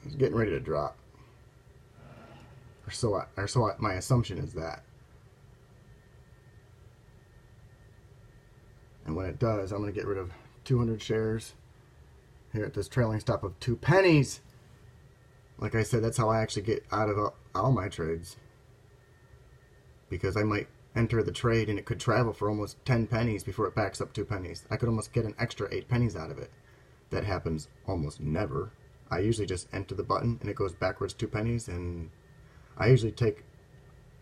It's getting ready to drop. My assumption is that. And when it does, I'm going to get rid of 200 shares here at this trailing stop of 2 pennies. Like I said, that's how I actually get out of all my trades. Because I might enter the trade and it could travel for almost 10 pennies before it backs up 2 pennies. I could almost get an extra 8 pennies out of it. That happens almost never. I usually just enter the button and it goes backwards 2 pennies, and I usually take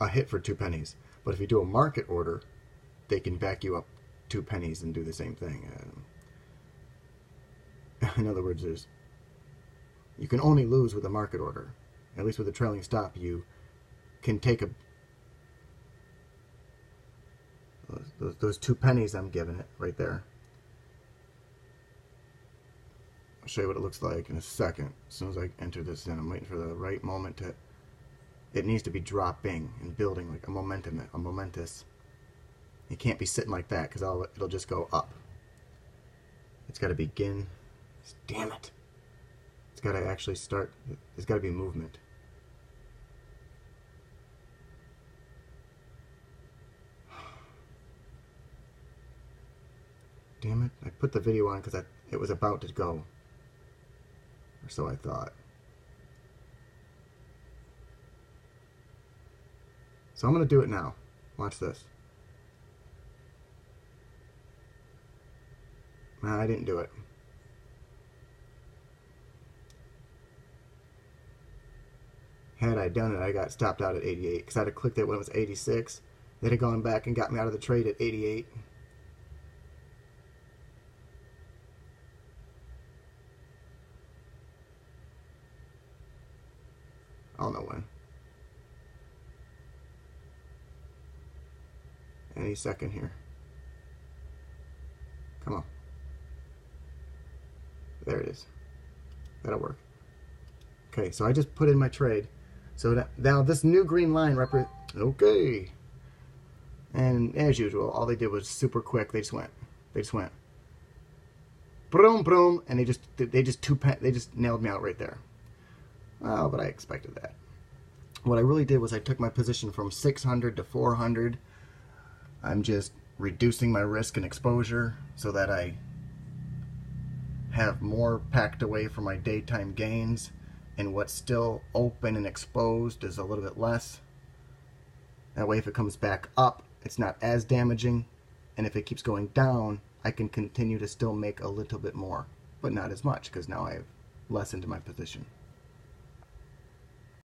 a hit for 2 pennies. But if you do a market order, they can back you up 2 pennies and do the same thing. In other words, you can only lose with a market order. At least with a trailing stop, you can take those 2 pennies I'm giving it right there. I'll show you what it looks like in a second. As soon as I enter this in, I'm waiting for the right moment to. It needs to be dropping and building like a momentous. It can't be sitting like that because it'll just go up. It's got to begin. Damn it! It's got to actually start. There's got to be movement. Damn it! I put the video on because it was about to go. Or so I thought. So I'm going to do it now. Watch this. Nah, I didn't do it. Had I done it, I got stopped out at 88. Because I'd have clicked it when it was 86. They'd have gone back and got me out of the trade at 88. I don't know when. Any second here. Come on. There it is. That'll work. Okay, so I just put in my trade. So now this new green line okay. And as usual, all they did was super quick. They just went. Boom, boom, and they just nailed me out right there. Oh, but I expected that. What I really did was I took my position from 600 to 400. I'm just reducing my risk and exposure so that I have more packed away for my daytime gains, and what's still open and exposed is a little bit less. That way if it comes back up, it's not as damaging, and if it keeps going down, I can continue to still make a little bit more, but not as much because now I have lessened my position.